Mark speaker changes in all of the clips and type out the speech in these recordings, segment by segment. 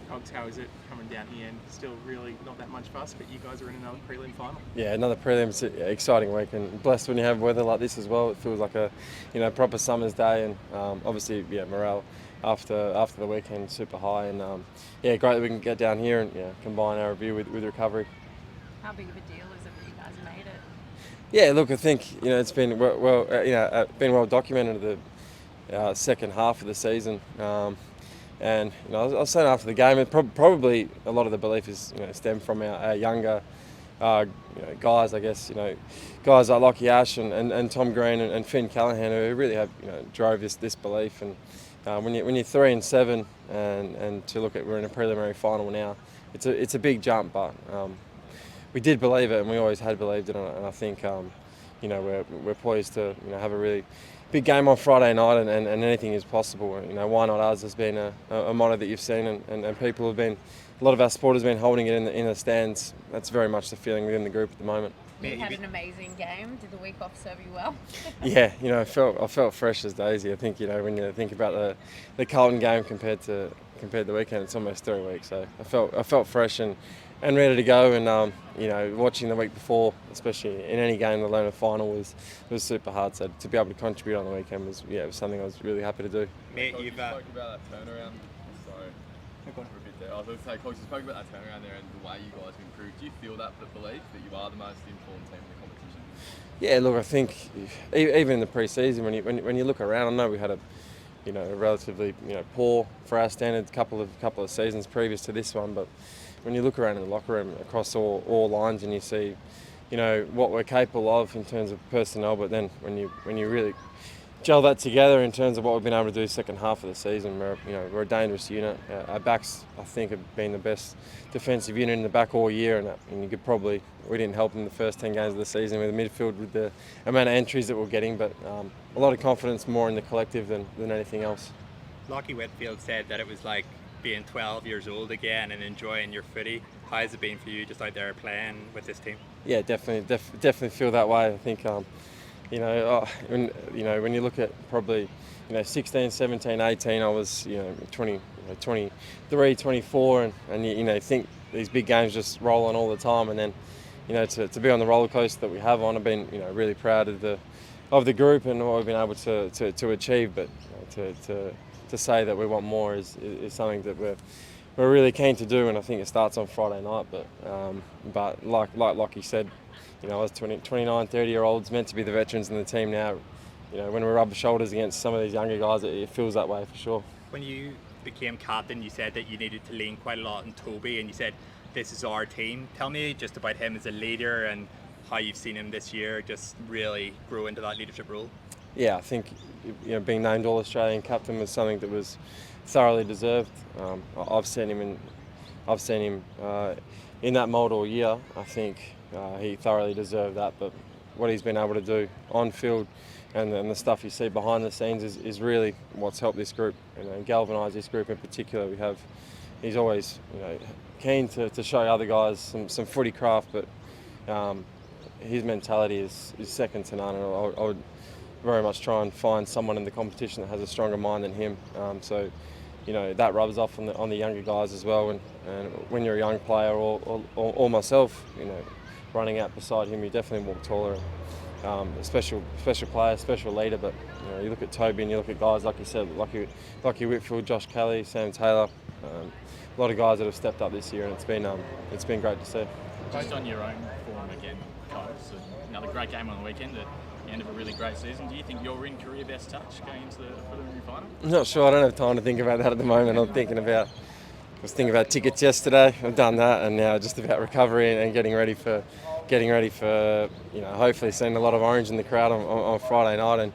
Speaker 1: Cogs, how is it coming down here and still really not that much fuss, but you guys are in another prelim final?
Speaker 2: Yeah, another prelims, exciting week, and blessed when you have weather like this as well. It feels like a, proper summer's day, and obviously, morale after the weekend super high, and great that we can get down here and combine our review with recovery.
Speaker 3: How big of a deal is it that you guys made it?
Speaker 2: Yeah, look, I think it's been been well documented the second half of the season. And I was saying after the game, probably a lot of the belief is stemmed from our younger guys, I guess. Guys like Lockie Ash and Tom Green and Finn Callahan, who really have drove this belief. And when you're 3-7 and to look at we're in a preliminary final now, it's a big jump, but we did believe it, and we always had believed it. And I think we're poised to have a really big game on Friday night, and anything is possible. Why not us has been a motto that you've seen, and people have been, a lot of our supporters have been holding it in the stands. That's very much the feeling within the group at the moment.
Speaker 3: You had an amazing game. Did the week off serve you well?
Speaker 2: Yeah, I felt fresh as daisy. I think when you think about the Carlton game compared to the weekend, it's almost 3 weeks. So I felt fresh and ready to go. And watching the week before, especially in any game, let alone a final, was super hard. So to be able to contribute on the weekend was something I was really happy to do.
Speaker 4: Mate, you spoke about that turnaround. Sorry. For a bit there. I was going to say, Coach, you spoke about that turnaround there and the way you guys have improved. Do you feel that belief that you are the most informed team in the competition?
Speaker 2: Yeah, look, I think even in the pre-season, when you look around, I know we had a relatively poor for our standards couple of seasons previous to this one, but when you look around in the locker room across all lines and you see what we're capable of in terms of personnel, but then when you really gel that together in terms of what we've been able to do second half of the season, we're a dangerous unit. Our backs, I think, have been the best defensive unit in the back all year, and you could probably, we didn't help in the first 10 games of the season with the midfield with the amount of entries that we're getting, but a lot of confidence more in the collective than anything else.
Speaker 4: Lockie Whitfield said that it was like being 12 years old again and enjoying your footy. How has it been for you just out there playing with this team?
Speaker 2: Yeah, definitely feel that way. I think when you look at probably 16, 17, 18, I was 23, 24, and you think these big games just roll on all the time, and then to be on the roller coaster that we have on, I've been really proud of the group and what we've been able to achieve, but to say that we want more is something that we're really keen to do, and I think it starts on Friday night. But like Lockie said, us 29, 30-year-olds meant to be the veterans in the team now. When we rub shoulders against some of these younger guys, it feels that way for sure.
Speaker 4: When you became captain, you said that you needed to lean quite a lot on Toby, and you said this is our team. Tell me just about him as a leader and how you've seen him this year just really grow into that leadership role.
Speaker 2: Yeah, I think being named All-Australian captain was something that was thoroughly deserved. I've seen him in that mould all year. I think he thoroughly deserved that. But what he's been able to do on field and the stuff you see behind the scenes is really what's helped this group, galvanise this group in particular. He's always keen to show other guys some footy craft, but his mentality is second to none. And I would very much try and find someone in the competition that has a stronger mind than him. So that rubs off on the younger guys as well. And when you're a young player or myself, running out beside him, you definitely walk taller. A special player, special leader. But you look at Toby and you look at guys like you said, Lockie Whitfield, Josh Kelly, Sam Taylor. A lot of guys that have stepped up this year, and it's been great to see.
Speaker 1: Based on your own form again, Coach, another great game on the weekend. The end of a really great season. Do you think you're in career best touch going into the preliminary final?
Speaker 2: I'm not sure. I don't have time to think about that at the moment. I was thinking about tickets yesterday. I've done that, and now just about recovery and getting ready for hopefully seeing a lot of orange in the crowd on Friday night and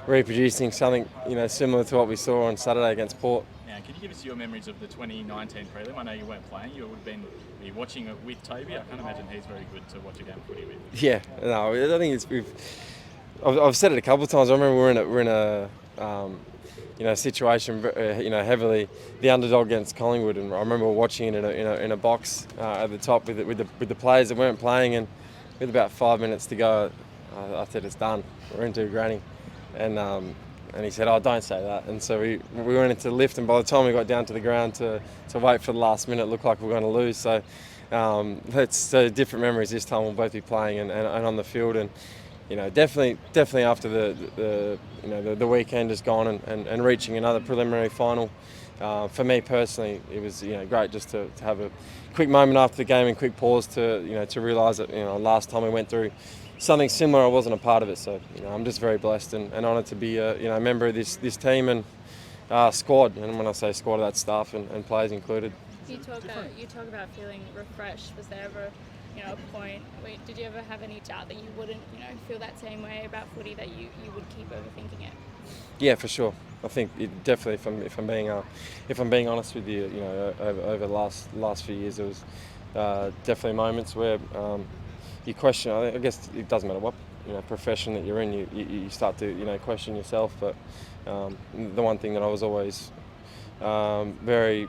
Speaker 2: reproducing something similar to what we saw on Saturday against Port.
Speaker 1: Now, can you give us your memories of the 2019 prelim? I know you weren't playing. Were you watching it with Toby? I can't imagine he's very good to watch a game of footy with.
Speaker 2: Yeah, no, I think I've said it a couple of times. I remember we're in a situation, heavily the underdog against Collingwood, and I remember watching it in a box at the top with the players that weren't playing, and with about 5 minutes to go, I said it's done. We're into granny, and And he said, "Oh, don't say that." And so we went into the lift, and by the time we got down to the ground to wait for the last minute, it looked like we were going to lose. So that's different memories this time. We'll both be playing and on the field, and definitely after the weekend has gone and reaching another preliminary final. For me personally, it was great just to have a quick moment after the game and quick pause to realise that last time we went through something similar, I wasn't a part of it. So I'm just very blessed and honoured to be a member of this team and squad. And when I say squad, that's staff and players included.
Speaker 5: You talk about feeling refreshed. Was there ever a point did you ever have any doubt that you wouldn't feel that same way about footy, that you would keep overthinking it?
Speaker 2: Yeah, for sure. I think it definitely, if I'm being honest with you, over the last few years, there was definitely moments where you question. I guess it doesn't matter what profession that you're in, you start to question yourself. But the one thing that I was always very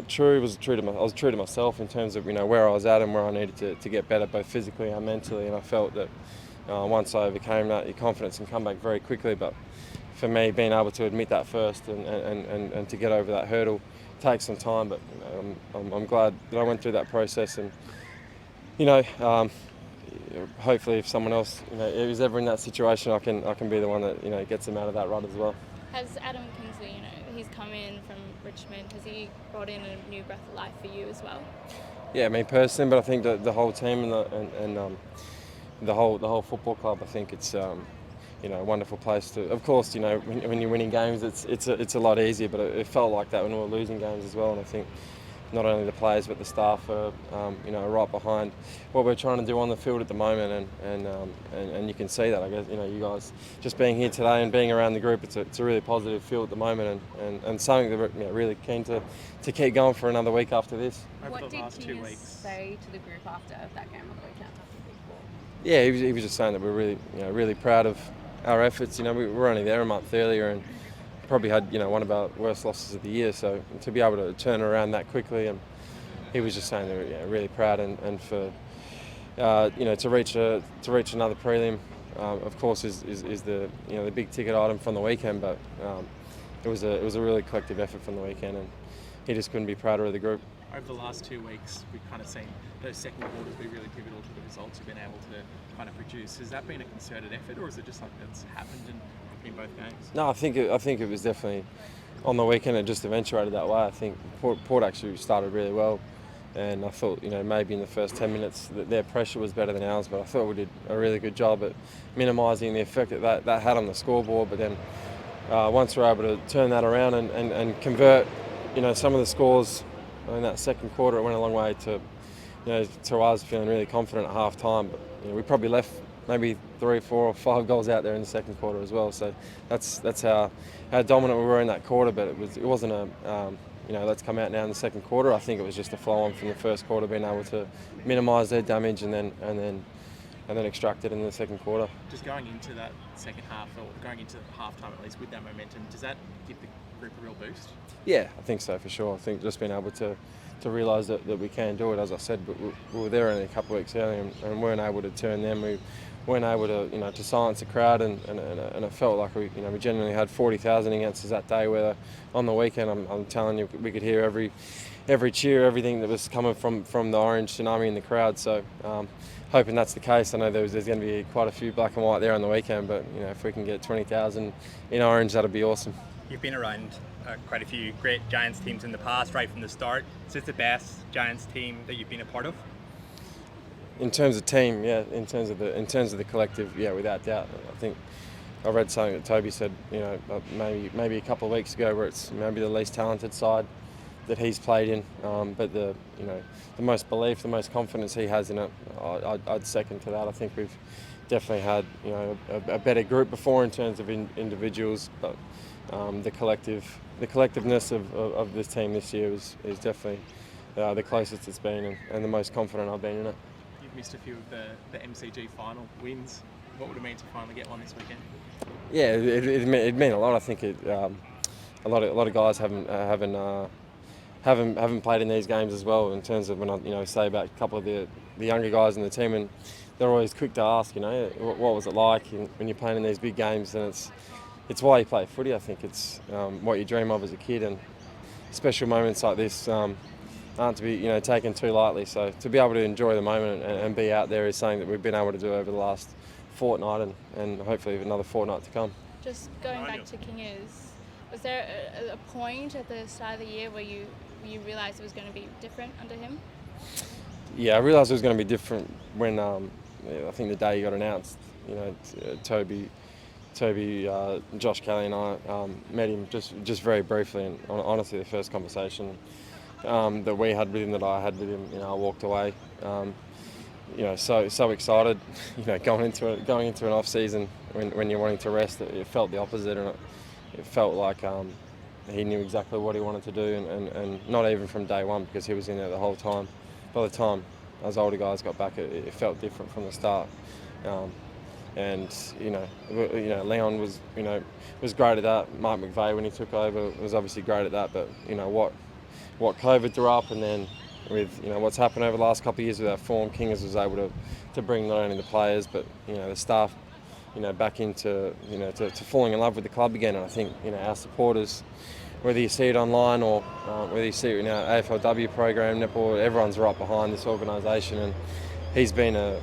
Speaker 2: true to myself in terms of where I was at and where I needed to get better, both physically and mentally. And I felt that once I overcame that, your confidence can come back very quickly. But for me, being able to admit that first and to get over that hurdle takes some time. But I'm glad that I went through that process, and hopefully if someone else is ever in that situation, I can be the one that gets them out of that rut as well.
Speaker 5: Has Adam Kingsley, he's come in from Richmond, has he brought in a new breath of life for you as well?
Speaker 2: Yeah, me personally, but I think the whole team and the whole football club, I think it's a wonderful place to. Of course, when you're winning games, it's a lot easier, but it felt like that when we were losing games as well. And I think not only the players but the staff are right behind what we're trying to do on the field at the moment, and you can see that. I guess you guys just being here today and being around the group, it's a really positive feel at the moment, and something that we're really keen to keep going for another week after this.
Speaker 3: What did Tina say to the group after that game on the weekend?
Speaker 2: Yeah, he was just saying that we're really really proud of our efforts. We were only there a month earlier and probably had one of our worst losses of the year, so to be able to turn around that quickly, and he was just saying they were really proud, and for to reach another prelim, of course is the the big ticket item from the weekend, but it was a really collective effort from the weekend, and he just couldn't be prouder of the group.
Speaker 6: Over the last 2 weeks, we've kind of seen those second quarters be really pivotal to the results you've been able to kind of produce. Has that been a concerted effort, or is it just something that's happened in both games? No,
Speaker 2: I think it was definitely on the weekend. It just eventuated that way. I think Port actually started really well, and I thought maybe in the first 10 minutes that their pressure was better than ours, but I thought we did a really good job at minimising the effect that had on the scoreboard. But then once we were able to turn that around and convert some of the scores in that second quarter, it went a long way to us feeling really confident at half time. But we probably left maybe 3, 4 or 5 goals out there in the second quarter as well. So that's how dominant we were in that quarter. But it wasn't a let's come out now in the second quarter. I think it was just a flow on from the first quarter, being able to minimise their damage and then extract it in the second quarter.
Speaker 6: Just going into that second half, or going into half time at least with that momentum, does that give the group a real boost?
Speaker 2: Yeah, I think so for sure. I think just being able to realise that we can do it. As I said, but we were there only a couple of weeks earlier and weren't able to turn them. We weren't able to to silence the crowd, and it felt like we genuinely had 40,000 against us that day. Where on the weekend, I'm telling you, we could hear every cheer, everything that was coming from the orange tsunami in the crowd. So hoping that's the case. I know there's going to be quite a few black and white there on the weekend, but if we can get 20,000 in orange, that'd be awesome.
Speaker 4: You've been around quite a few great Giants teams in the past, right from the start. Is this the best Giants team that you've been a part of?
Speaker 2: In terms of team, yeah. In terms of the collective, yeah, without doubt. I think I read something that Toby said, maybe a couple of weeks ago, where it's maybe the least talented side that he's played in, but the most belief, the most confidence he has in it, I'd second to that. I think we've definitely had a better group before in terms of individuals, but the collectiveness of this team this year is definitely the closest it's been and the most confident I've been in it.
Speaker 6: You've missed a few of the MCG final wins. What would it mean to finally get one this weekend?
Speaker 2: Yeah, it meant a lot. I think a lot of guys haven't played in these games as well. In terms of when I say about a couple of the younger guys in the team, and they're always quick to ask, what was it like when you're playing in these big games, and it's why you play footy. I think it's what you dream of as a kid, and special moments like this aren't to be taken too lightly. So to be able to enjoy the moment and be out there is something that we've been able to do over the last fortnight and hopefully another fortnight to come.
Speaker 5: Just going back to Kingers, was there a point at the start of the year where you realised it was going to be different under him?
Speaker 2: Yeah, I realised it was going to be different when I think the day he got announced. Toby, Josh Kelly and I met him just very briefly, and honestly, the first conversation that we had with him, that I had with him, I walked away. So excited. Going into an off season when you're wanting to rest, it felt the opposite, and it felt like he knew exactly what he wanted to do, and not even from day one, because he was in there the whole time. By the time those older guys got back, it felt different from the start. And Leon was great at that. Mark McVeigh, when he took over, was obviously great at that. But what COVID threw up, and then with what's happened over the last couple of years with our form, Kingers was able to bring not only the players but the staff back into to falling in love with the club again. And I think our supporters, whether you see it online or whether you see it in our AFLW program, netball, everyone's right behind this organisation, and he's been a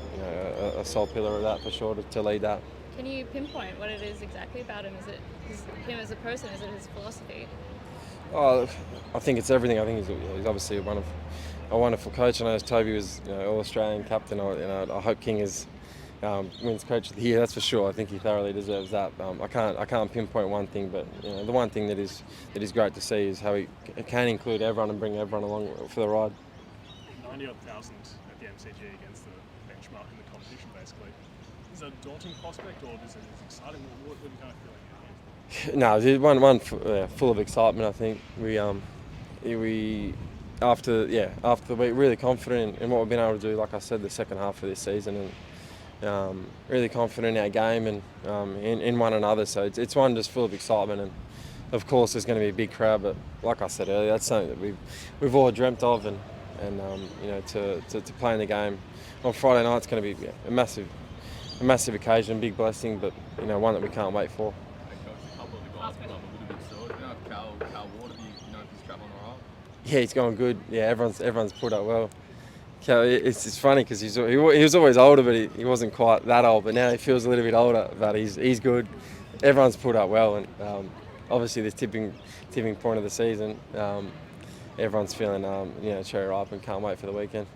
Speaker 2: sole pillar of that for sure to lead that.
Speaker 5: Can you pinpoint what it is exactly about him? Is it him as a person? Is it his philosophy?
Speaker 2: Oh, I think it's everything. I think he's obviously a wonderful coach. I know Toby was All-Australian captain. I hope Kingers wins Coach of the Year. That's for sure. I think he thoroughly deserves that. I can't pinpoint one thing, but the one thing that is great to see is how he can include everyone and bring everyone along for the ride.
Speaker 7: 90,000 at the MCG against the benchmark in the competition, basically. Is that a daunting prospect, or is it exciting? What are you kind of feeling?
Speaker 2: No, full of excitement. I think we after the week, really confident in what we've been able to do. Like I said, the second half of this season, and really confident in our game and in one another. So it's one just full of excitement, and of course there's going to be a big crowd. But like I said earlier, that's something that we've all dreamt of, and to play in the game on Friday night, it's going to be a massive occasion, big blessing, but one that we can't wait for. Yeah, he's going good. Yeah, everyone's pulled up well. It's funny because he was always older, but he wasn't quite that old. But now he feels a little bit older. But he's good. Everyone's pulled up well, and obviously this tipping point of the season, everyone's feeling cherry ripe and can't wait for the weekend.